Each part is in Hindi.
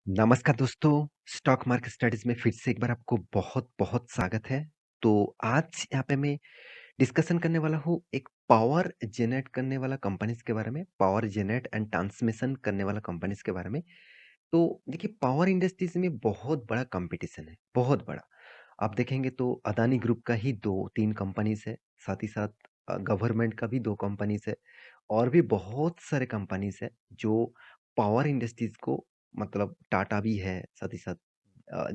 नमस्कार दोस्तों, स्टॉक मार्केट स्टडीज़ में फिर से एक बार आपको बहुत-बहुत स्वागत है। तो आज यहाँ पे मैं डिस्कशन करने वाला हूँ एक पावर जनरेट करने वाला कंपनीज़ के बारे में, पावर जनरेट एंड ट्रांसमिशन करने वाला कंपनीज़ के बारे में। तो देखिए पावर इंडस्ट्रीज़ में बहुत बड़ा कॉम्पिटिशन है, बहुत बड़ा। आप देखेंगे तो अदानी ग्रुप का ही 2-3 कंपनीज़ है, साथ ही साथ गवर्नमेंट का भी 2 कंपनीज़ है और भी बहुत सारे कंपनीज़ हैं जो पावर इंडस्ट्रीज़ को मतलब टाटा भी है, साथ ही साथ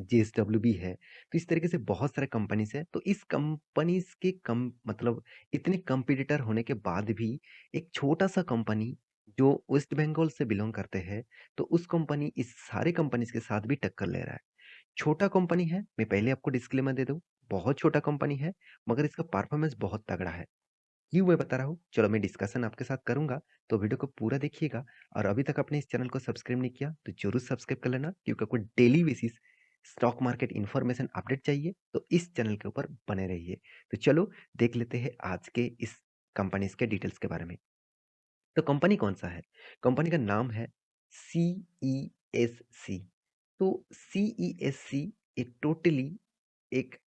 जेएसडब्ल्यू भी है। तो इस तरीके से बहुत सारे कंपनीज़ हैं। तो इस कंपनीज़ के कम मतलब इतने कॉम्पिटिटर होने के बाद भी एक छोटा-सा कंपनी जो वेस्ट बंगाल से बिलॉन्ग करते हैं, तो उस कंपनी इस सारे कंपनीज़ के साथ भी टक्कर ले रहा है। छोटा कंपनी है, मैं पहले आपको डिस्क्लेमर दे दूँ, बहुत छोटा कंपनी है, मगर इसका परफॉर्मेंस बहुत तगड़ा है। क्यों मैं बता रहा हूँ? चलो मैं डिस्कशन आपके साथ करूँगा, तो वीडियो को पूरा देखिएगा और अभी तक आपने इस चैनल को सब्सक्राइब नहीं किया, तो ज़रूर सब्सक्राइब कर लेना क्योंकि आपको daily basis stock market information update चाहिए, तो इस चैनल के ऊपर बने रहिए। तो चलो देख लेते हैं आज के इस कंपनीज़ के डिटेल्स के बारे में। तो कंपनी कौन-सा है? कंपनी का नाम है सीईएससी। तो सीईएससी एक टोटली एक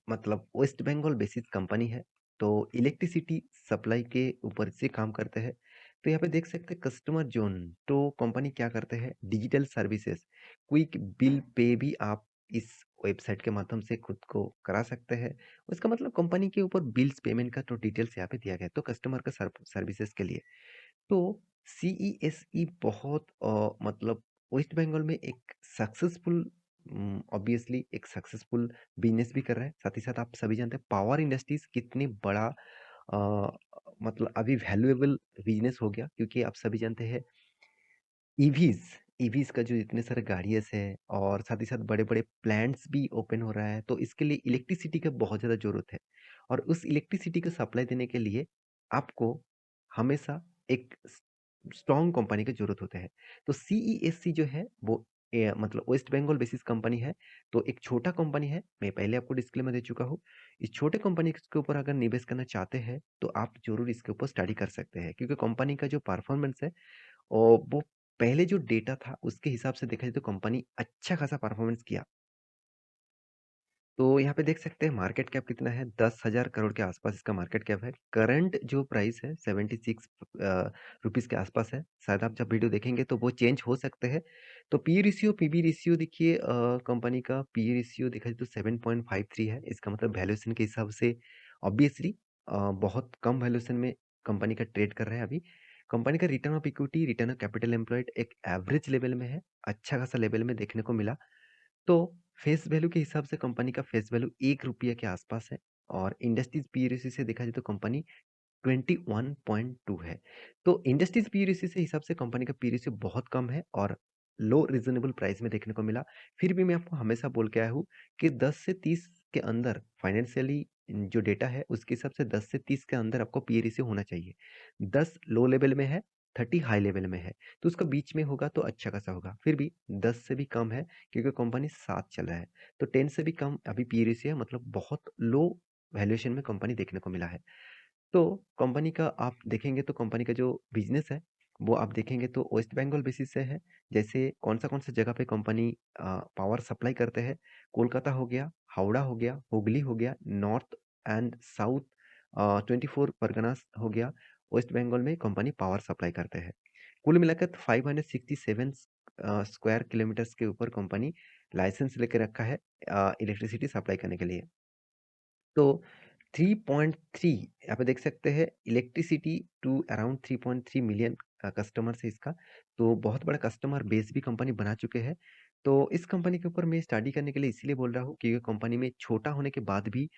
मतलब वेस्ट बंगाल बेसिस कंपनी है। तो इलेक्ट्रिसिटी सप्लाई के ऊपर से काम करते हैं। तो यहाँ पे देख सकते हैं कस्टमर ज़ोन, तो कंपनी क्या करते हैं digital services, quick bill pay भी आप इस वेबसाइट के माध्यम से खुद को करा सकते हैं। उसका मतलब कंपनी के ऊपर बिल्स पेमेंट का तो डिटेल्स यहाँ पे दिया गया है, तो कस्टमर का सर्विसेज़ के लिए। तो सीईएसई बहुत मतलब वेस्ट बंगाल में एक सक्सेसफुल ऑब्वियसली एक सक्सेसफुल बिजनेस भी कर रहा है। साथ ही साथ आप सभी जानते हैं पावर इंडस्ट्रीज कितनी बड़ा अ, मतलब अभी वैल्यूएबल बिजनेस हो गया क्योंकि आप सभी जानते हैं ईवीज़ ईवीज़ का जो इतने सारे गाड़ियाँ हैं और साथ ही साथ बड़े-बड़े प्लांट्स भी ओपन हो रहा है, तो इसके लिए इलेक्ट्रिसिटी का बहुत ज़्यादा ज़रूरत है और उस इलेक्ट्रिसिटी को सप्लाई देने के लिए आपको हमेशा एक स्ट्रॉन्ग कंपनी की ज़रूरत होता है। तो सीईएससी जो है वो मतलब वेस्ट बंगाल बेसिस कंपनी है, तो एक छोटा कंपनी है, मैं पहले आपको डिस्क्लेमर दे चुका हूँ। इस छोटे कंपनी के ऊपर अगर निवेश करना चाहते हैं, तो आप ज़रूर इसके ऊपर स्टडी कर सकते हैं क्योंकि कंपनी का जो परफॉर्मेंस है और वो पहले जो डेटा था उसके हिसाब से देखा जाए तो कंपनी अच्छा खासा परफॉर्मेंस किया। तो यहाँ पे देख सकते हैं मार्केट कैप कितना है 10,000 करोड़ के आसपास इसका मार्केट कैप है। करंट जो प्राइस है 76 रुपीज़ के आसपास है। शायद आप जब वीडियो देखेंगे तो वो चेंज हो सकते हैं। तो पी रेशियो पीबी रेशियो देखिए कंपनी का पी रेशियो देखा जाए तो 7.53 है। इसका मतलब वैल्यूएशन के हिसाब से ऑब्वियसली बहुत कम वैल्यूएशन में कंपनी का ट्रेड कर रहा है अभी। कंपनी का return of equity, return of capital employed एक एवरेज लेवल में है, अच्छा खासा लेवल में देखने को मिला। तो फेस वैल्यू के हिसाब से कंपनी का फेस वैल्यू ₹1 के आसपास है और इंडस्ट्रीज पी रेशियो से देखा जाए तो कंपनी 21.2 है। तो इंडस्ट्रीज पी रेशियो से हिसाब से कंपनी का पी रेशियो बहुत कम है और लो रीजनेबल प्राइस में देखने को मिला। फिर भी मैं आपको हमेशा बोल के आया हूँ कि 10 से 30 के अंदर फाइनेंशियली जो डेटा है उसके हिसाब से 10 से 30 के अंदर आपको पी रेशियो होना चाहिए। 10 लो लेवल में है, 30 हाई लेवल में है, तो उसका बीच में होगा तो अच्छा खासा होगा। फिर भी 10 से भी कम है क्योंकि कंपनी साथ चल रहा है। तो 10 से भी कम अभी पी रेशियो है मतलब बहुत लो वैल्यूएशन में कंपनी देखने को मिला है। तो कंपनी का आप देखेंगे तो कंपनी का जो बिज़नेस है, वो आप देखेंगे तो वेस्ट बंगाल बेसिस से है। जैसे कौन सा जगह पे कंपनी पावर सप्लाई करते हैं, कोलकाता हो गया, हावड़ा हो गया, हुगली हो गया, नॉर्थ एंड साउथ 24 परगनास हो गया, वेस्ट बंगाल में कंपनी पावर सप्लाई करते हैं। कुल मिलाकर 567 स्क्वायर किलोमीटर्स के ऊपर कंपनी लाइसेंस लेके रखा है इलेक्ट्रिसिटी सप्लाई करने के लिए। तो 3.3 यहाँ पे देख सकते हैं electricity to around 3.3 million customers है इसका। तो बहुत बड़ा कस्टमर बेस भी कंपनी बना चुके हैं। तो इस कंपनी के ऊपर मैं स्टडी करने के लिए इसलिए बोल रहा हूँ क्योंकि कंपनी में छोटा होने के बाद भी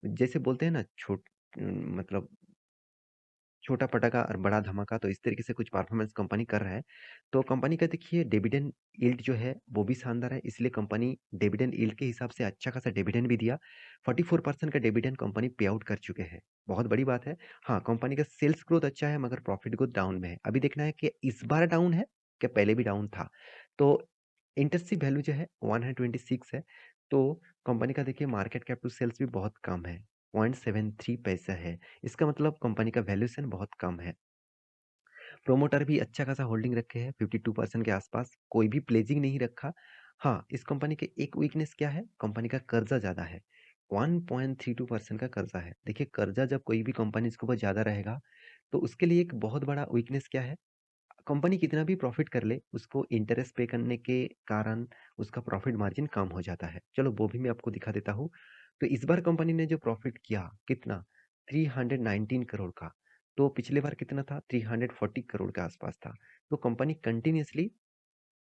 जैसे बोलते हैं ना मतलब छोटा पटाखा और बड़ा धमाका, तो इस तरीके से कुछ परफॉर्मेंस कंपनी कर रहा है। तो कंपनी का देखिए डिविडेंड यील्ड जो है वो भी शानदार है, इसलिए कंपनी डिविडेंड यील्ड के हिसाब से अच्छा खासा डिविडेंड भी दिया। 44% का डिविडेंड कंपनी पे आउट कर चुके हैं, बहुत बड़ी बात है। हाँ, कंपनी का सेल्स ग्रोथ अच्छा है मगर प्रॉफिट ग्रोथ डाउन में है। अभी देखना है कि इस बार डाउन है, क्या पहले भी डाउन था। तो इंटरेंसिव वैल्यू जो है 126 है। तो कंपनी का देखिए मार्केट कैप टू सेल्स भी बहुत कम है, 0.73 पैसा है। इसका मतलब कंपनी का वैल्यूएशन बहुत कम है। प्रोमोटर भी अच्छा खासा होल्डिंग रखे हैं 52% के आसपास, कोई भी प्लेजिंग नहीं रखा। हाँ, इस कंपनी के एक वीकनेस क्या है, कंपनी का कर्जा ज़्यादा है, 1.32% का कर्जा है। देखिए कर्जा जब कोई भी कंपनी इसके ऊपर ज़्यादा रहेगा तो उसके लिए एक बहुत बड़ा वीकनेस क्या है, कंपनी कितना भी प्रॉफिट कर ले उसको इंटरेस्ट पे करने के कारण उसका प्रॉफिट मार्जिन कम हो जाता है। चलो वो भी मैं आपको दिखा देता हूँ। तो इस बार कंपनी ने जो प्रॉफिट किया कितना, 319 करोड़ का। तो पिछले बार कितना था, 340 करोड़ के आसपास था। तो कंपनी कंटिन्यूसली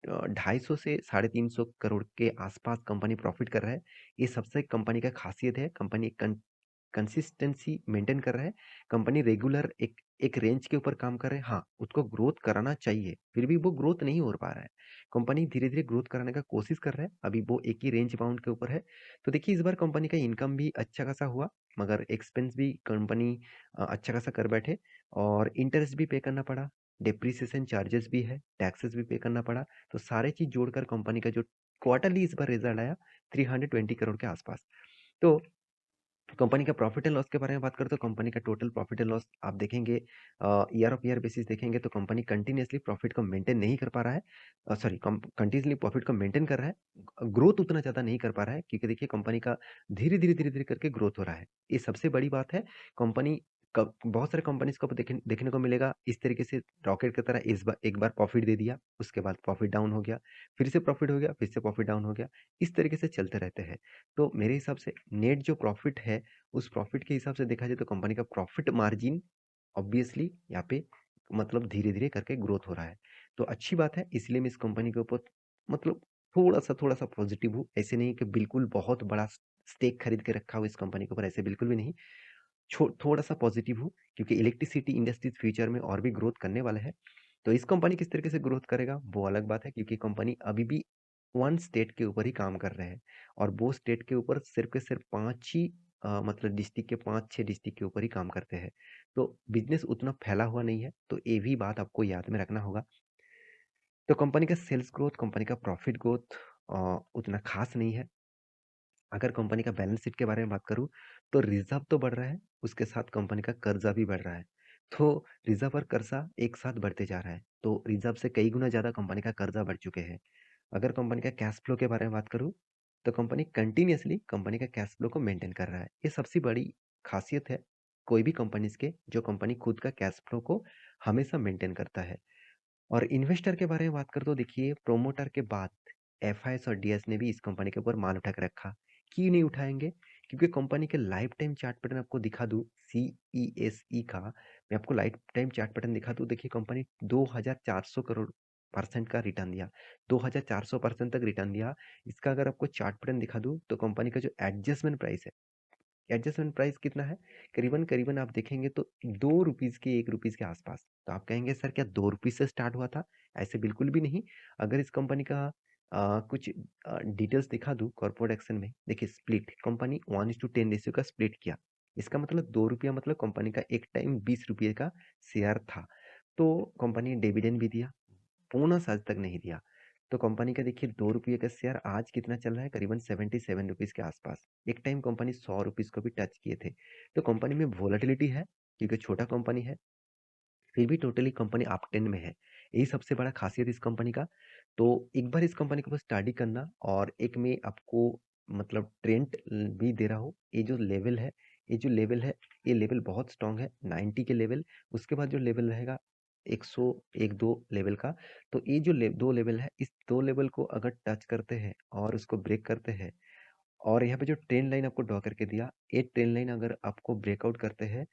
250 से 350 करोड़ के आसपास कंपनी प्रॉफिट कर रहा है। ये सबसे कंपनी का खासियत है, कंपनी कंसिस्टेंसी मेंटेन कर रहा है, कंपनी रेगुलर एक एक रेंज के ऊपर काम कर रहे हैं। हाँ, उसको ग्रोथ कराना चाहिए, फिर भी वो ग्रोथ नहीं हो पा रहा है। कंपनी धीरे धीरे ग्रोथ कराने का कोशिश कर रहा है, अभी वो एक ही रेंज बाउंड के ऊपर है। तो देखिए इस बार कंपनी का इनकम भी अच्छा खासा हुआ, मगर एक्सपेंस भी कंपनी अच्छा खासा कर बैठे, और इंटरेस्ट भी पे करना पड़ा, डेप्रिसिएशन चार्जेस भी है, टैक्सेस भी पे करना पड़ा। तो सारे चीज जोड़कर कंपनी का जो क्वार्टरली इस बार रिजल्ट आया 320 करोड़ के आसपास। तो कंपनी का प्रॉफिट एंड लॉस के बारे में बात करें तो कंपनी का टोटल प्रॉफिट एंड लॉस आप देखेंगे, ईयर ऑफ ईयर बेसिस देखेंगे तो कंपनी कंटिन्यूसली प्रॉफिट को मेंटेन नहीं कर पा रहा है, सॉरी कंटिन्यूसली प्रॉफिट को मेंटेन कर रहा है, ग्रोथ उतना ज़्यादा नहीं कर पा रहा है, क्योंकि देखिए कंपनी का धीरे धीरे करके ग्रोथ हो रहा है। ये सबसे बड़ी बात है। कंपनी बहुत सारे कंपनीज को देखने को मिलेगा इस तरीके से, रॉकेट की तरह इस बार एक बार प्रॉफिट दे दिया, उसके बाद प्रॉफिट डाउन हो गया, फिर से प्रॉफिट हो गया, फिर से प्रॉफिट डाउन हो गया, इस तरीके से चलते रहते हैं। तो मेरे हिसाब से नेट जो प्रॉफिट है, उस प्रॉफिट के हिसाब से देखा जाए तो कंपनी का प्रॉफिट मार्जिन ऑब्वियसली यहाँ पे मतलब धीरे धीरे करके ग्रोथ हो रहा है। तो अच्छी बात है, इसलिए मैं इस कंपनी के ऊपर मतलब थोड़ा सा पॉजिटिव हूँ। ऐसे नहीं कि बिल्कुल बहुत बड़ा स्टेक खरीद के रखा हो इस कंपनी के ऊपर, ऐसे बिल्कुल भी नहीं। थोड़ा सा पॉजिटिव हूँ, क्योंकि इलेक्ट्रिसिटी इंडस्ट्रीज फ्यूचर में और भी ग्रोथ करने वाला है। तो इस कंपनी किस तरीके से ग्रोथ करेगा वो अलग बात है, क्योंकि कंपनी अभी भी वन स्टेट के ऊपर ही काम कर रहे हैं, और वो स्टेट के ऊपर सिर्फ के सिर्फ पांच ही मतलब डिस्ट्रिक्ट के 5-6 डिस्ट्रिक्ट के ऊपर ही काम करते हैं। तो बिजनेस उतना फैला हुआ नहीं है, तो ये भी बात आपको याद में रखना होगा। तो कंपनी का सेल्स ग्रोथ, कंपनी का प्रॉफिट ग्रोथ उतना खास नहीं है। अगर कंपनी का बैलेंस शीट के बारे में बात करूँ तो रिजर्व तो बढ़ रहा है, उसके साथ कंपनी का कर्जा भी बढ़ रहा है। तो रिजर्व और कर्जा एक साथ बढ़ते जा रहा है, तो रिजर्व से कई गुना ज़्यादा कंपनी का कर्जा बढ़ चुके हैं। अगर कंपनी का कैश फ्लो के बारे में बात करूँ तो कंपनी कंटिन्यूअसली कंपनी का कैश फ्लो को मेंटेन कर रहा है। ये सबसे बड़ी खासियत है कोई भी कंपनीज के, जो कंपनी खुद का कैश फ्लो को हमेशा मेंटेन करता है। और इन्वेस्टर के बारे में बात करें तो देखिए प्रोमोटर के बाद एफआईएस और डीएस ने भी इस कंपनी के ऊपर माल उठा के रखा। क्यों नहीं उठाएंगे, क्योंकि कंपनी के लाइफ टाइम चार्ट पैटर्न आपको दिखा दूं, सीईएसई का मैं आपको लाइफ टाइम चार्ट पैटर्न दिखा दूं। देखिए कंपनी 2400 करोड़ परसेंट का रिटर्न दिया, 2400% तक रिटर्न दिया। इसका अगर आपको चार्ट पैटर्न दिखा दूं तो कंपनी का जो एडजस्टमेंट प्राइस है, एडजस्टमेंट प्राइस कितना है, करीबन करीबन आप देखेंगे तो 2 रुपीज़ के 1 रुपीज़ के आसपास। तो आप कहेंगे सर क्या 2 रुपीज़ से स्टार्ट हुआ था, ऐसे बिल्कुल भी नहीं। अगर इस कंपनी का कुछ डिटेल्स दिखा दूँ कॉर्पोरेट एक्शन में, देखिए स्प्लिट कंपनी 1:10 रेशियो का स्प्लिट किया। इसका मतलब 2 रुपया, मतलब कंपनी का एक टाइम 20 रुपये का शेयर था। तो कंपनी ने डिविडेंड भी दिया, बोनस आज तक नहीं दिया। तो कंपनी का देखिए 2 रुपये का शेयर आज कितना चल रहा है, करीबन 77 रुपीज़ के आसपास। एक टाइम कंपनी 100 रुपीज़ को भी टच किए थे। तो कंपनी में वोलेटिलिटी है, क्योंकि छोटा कंपनी है, फिर भी टोटली कंपनी अप ट्रेंड में है। यही सबसे बड़ा खासियत इस कंपनी का। तो एक बार इस कंपनी के ऊपर स्टडी करना, और एक में आपको मतलब ट्रेंड भी दे रहा हूँ। ये जो लेवल है, ये जो लेवल है, ये लेवल बहुत स्ट्रांग है, 90 के लेवल। उसके बाद जो लेवल रहेगा 101-2 लेवल का। तो ये जो 2 लेवल है, इस 2 लेवल को अगर टच करते हैं और उसको ब्रेक करते हैं, और यहाँ पे जो ट्रेंड लाइन आपको ड्रॉ करके दिया, ये ट्रेंड लाइन अगर आपको ब्रेकआउट करते हैं,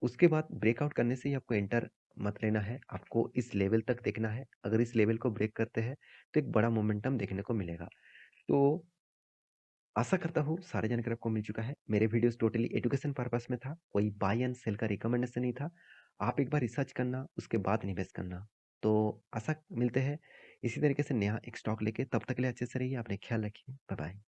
उसके बाद ब्रेकआउट करने से ही आपको एंटर मत लेना है, आपको इस लेवल तक देखना है। अगर इस लेवल को ब्रेक करते हैं तो एक बड़ा मोमेंटम देखने को मिलेगा। तो आशा करता हूँ सारे जानकारी आपको मिल चुका है। मेरे वीडियोस टोटली एजुकेशन पर्पस में था, कोई बाय एंड सेल का रिकमेंडेशन नहीं था। आप एक बार रिसर्च करना, उसके बाद इन्वेस्ट करना। तो आशा मिलते हैं इसी तरीके से नया एक स्टॉक लेके, तब तक के लिए अच्छे से रहिए, अपने ख्याल रखिए, बाय बाय।